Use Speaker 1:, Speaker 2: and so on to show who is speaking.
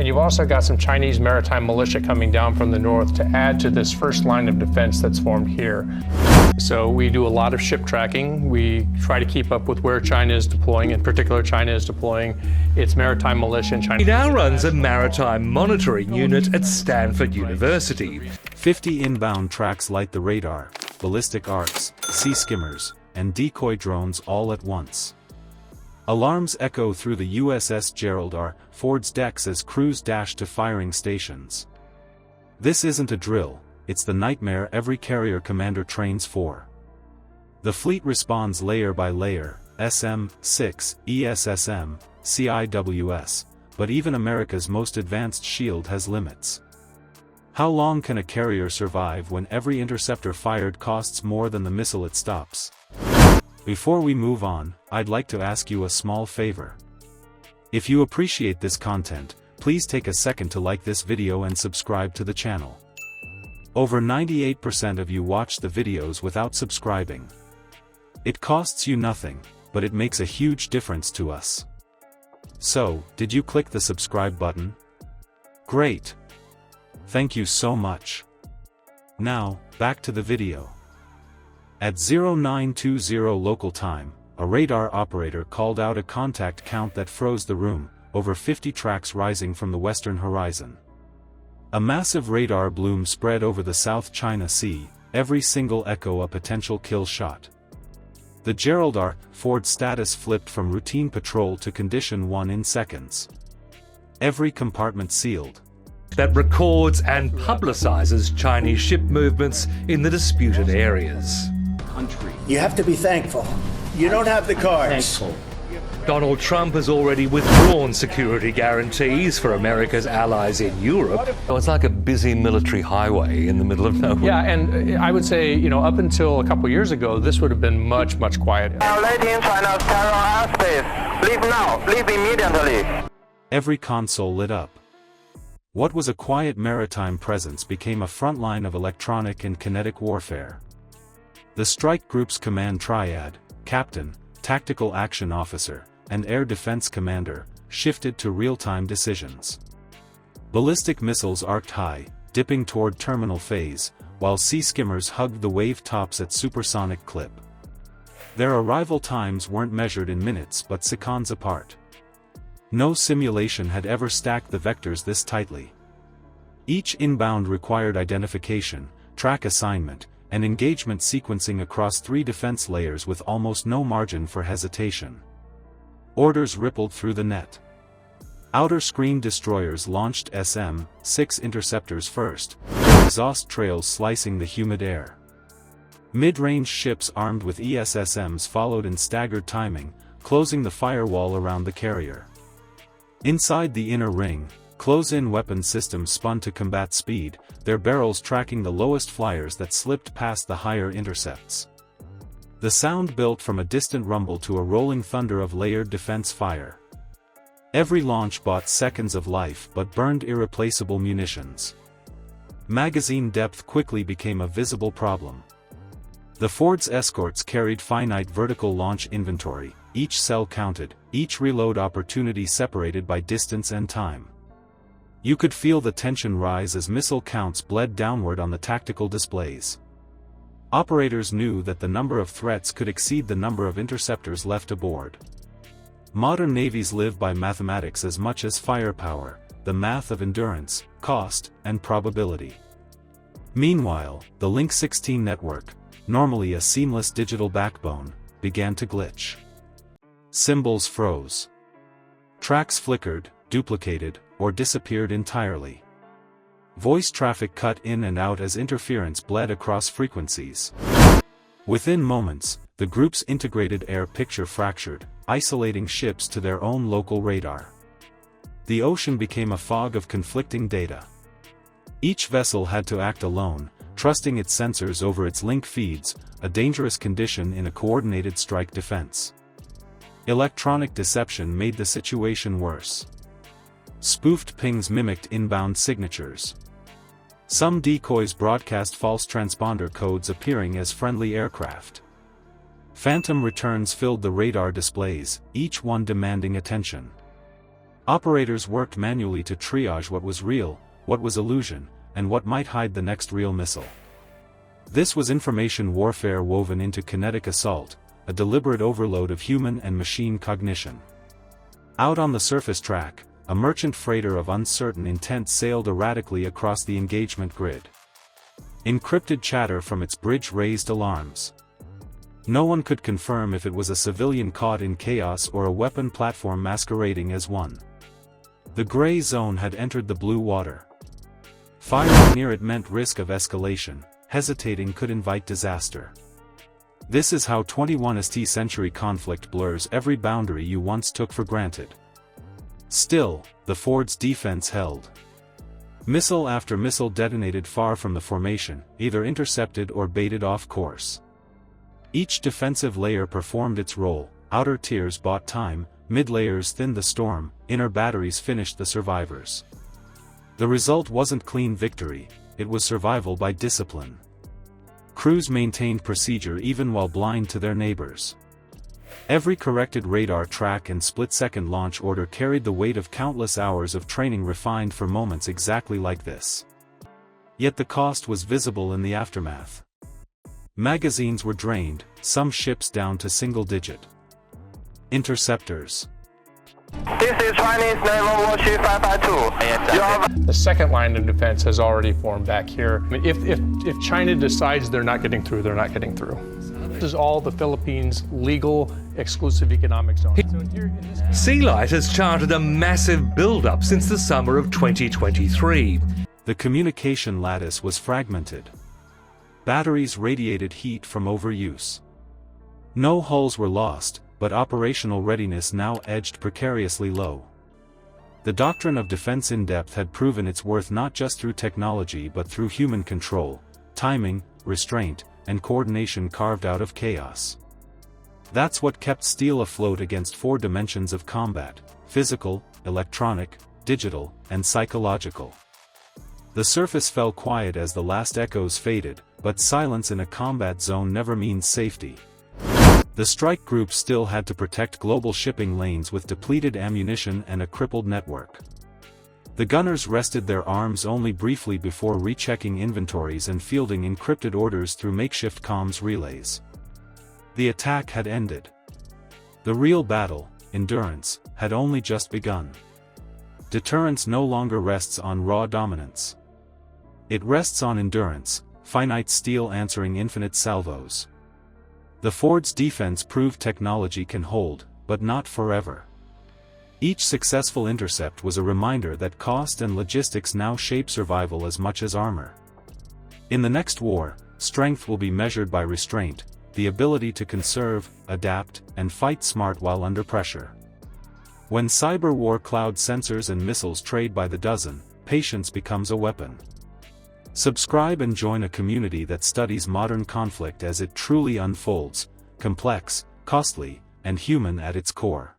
Speaker 1: And you've also got some Chinese maritime militia coming down from the north to add to this first line of defense that's formed here. So we do a lot of ship tracking. We try to keep up with where China is deploying. In particular, China is deploying its maritime militia in China.
Speaker 2: He now runs a maritime monitoring unit at Stanford University.
Speaker 3: 50 inbound tracks light the radar, ballistic arcs, sea-skimmers, and decoy drones all at once. Alarms echo through the USS Gerald R. Ford's decks as crews dash to firing stations. This isn't a drill, it's the nightmare every carrier commander trains for. The fleet responds layer by layer, SM-6, ESSM, CIWS, but even America's most advanced shield has limits. How long can a carrier survive when every interceptor fired costs more than the missile it stops? Before we move on, I'd like to ask you a small favor. If you appreciate this content, please take a second to like this video and subscribe to the channel. Over 98% of you watch the videos without subscribing. It costs you nothing, but it makes a huge difference to us. So, did you click the subscribe button? Great! Thank you so much. Now, back to the video. At 0920 local time, a radar operator called out a contact count that froze the room, over 50 tracks rising from the western horizon. A massive radar bloom spread over the South China Sea, every single echo a potential kill shot. The Gerald R. Ford status flipped from routine patrol to condition 1 in seconds. Every compartment sealed.
Speaker 2: That records and publicizes Chinese ship movements in the disputed areas.
Speaker 4: You have to be thankful. You don't have the cards.
Speaker 2: Donald Trump has already withdrawn security guarantees for America's allies in Europe.
Speaker 5: Oh, it's like a busy military highway in the middle of nowhere.
Speaker 1: Yeah, and I would say, up until a couple years ago, this would have been much, much quieter.
Speaker 6: Violating China's terror airspace. Leave now. Leave immediately.
Speaker 3: Every console lit up. What was a quiet maritime presence became a front line of electronic and kinetic warfare. The strike group's command triad, captain, tactical action officer, and air defense commander, shifted to real-time decisions. Ballistic missiles arced high, dipping toward terminal phase, while sea-skimmers hugged the wave tops at supersonic clip. Their arrival times weren't measured in minutes but seconds apart. No simulation had ever stacked the vectors this tightly. Each inbound required identification, track assignment, and engagement sequencing across 3 defense layers with almost no margin for hesitation. Orders rippled through the net. Outer screen destroyers launched SM-6 interceptors first, their exhaust trails slicing the humid air. Mid-range ships armed with ESSMs followed in staggered timing, closing the firewall around the carrier. Inside the inner ring, close-in weapon systems spun to combat speed, their barrels tracking the lowest flyers that slipped past the higher intercepts. The sound built from a distant rumble to a rolling thunder of layered defense fire. Every launch bought seconds of life but burned irreplaceable munitions. Magazine depth quickly became a visible problem. The Ford's escorts carried finite vertical launch inventory, each cell counted, each reload opportunity separated by distance and time. You could feel the tension rise as missile counts bled downward on the tactical displays. Operators knew that the number of threats could exceed the number of interceptors left aboard. Modern navies live by mathematics as much as firepower, the math of endurance, cost, and probability. Meanwhile, the Link 16 network, normally a seamless digital backbone, began to glitch. Symbols froze. Tracks flickered, duplicated, or disappeared entirely. Voice traffic cut in and out as interference bled across frequencies. Within moments, the group's integrated air picture fractured, isolating ships to their own local radar. The ocean became a fog of conflicting data. Each vessel had to act alone, trusting its sensors over its link feeds, a dangerous condition in a coordinated strike defense. Electronic deception made the situation worse. Spoofed pings mimicked inbound signatures. Some decoys broadcast false transponder codes appearing as friendly aircraft. Phantom returns filled the radar displays, each one demanding attention. Operators worked manually to triage what was real, what was illusion, and what might hide the next real missile. This was information warfare woven into kinetic assault, a deliberate overload of human and machine cognition. Out on the surface track, a merchant freighter of uncertain intent sailed erratically across the engagement grid. Encrypted chatter from its bridge raised alarms. No one could confirm if it was a civilian caught in chaos or a weapon platform masquerading as one. The gray zone had entered the blue water. Firing near it meant risk of escalation, hesitating could invite disaster. This is how 21st century conflict blurs every boundary you once took for granted. Still, the Ford's defense held. Missile after missile detonated far from the formation, either intercepted or baited off course. Each defensive layer performed its role, outer tiers bought time, mid-layers thinned the storm, inner batteries finished the survivors. The result wasn't clean victory, it was survival by discipline. Crews maintained procedure even while blind to their neighbors. Every corrected radar track and split-second launch order carried the weight of countless hours of training refined for moments exactly like this. Yet the cost was visible in the aftermath. Magazines were drained, some ships down to single-digit. Interceptors.
Speaker 6: This is Chinese Naval Warship 552.
Speaker 1: The second line of defense has already formed back here. I mean, if China decides they're not getting through, they're not getting through. This is all the Philippines' legal exclusive economic zone.
Speaker 2: Sea Light has charted a massive build-up since the summer of 2023.
Speaker 3: The communication lattice was fragmented. Batteries radiated heat from overuse. No hulls were lost, but operational readiness now edged precariously low. The doctrine of defense in depth had proven its worth not just through technology but through human control, timing, restraint, and coordination carved out of chaos. That's what kept steel afloat against 4 dimensions of combat: physical, electronic, digital, and psychological. The surface fell quiet as the last echoes faded, but silence in a combat zone never means safety. The strike group still had to protect global shipping lanes with depleted ammunition and a crippled network. The gunners rested their arms only briefly before rechecking inventories and fielding encrypted orders through makeshift comms relays. The attack had ended. The real battle, endurance, had only just begun. Deterrence no longer rests on raw dominance. It rests on endurance, finite steel answering infinite salvos. The Ford's defense proved technology can hold, but not forever. Each successful intercept was a reminder that cost and logistics now shape survival as much as armor. In the next war, strength will be measured by restraint, the ability to conserve, adapt, and fight smart while under pressure. When cyber war cloud sensors and missiles trade by the dozen, patience becomes a weapon. Subscribe and join a community that studies modern conflict as it truly unfolds, complex, costly, and human at its core.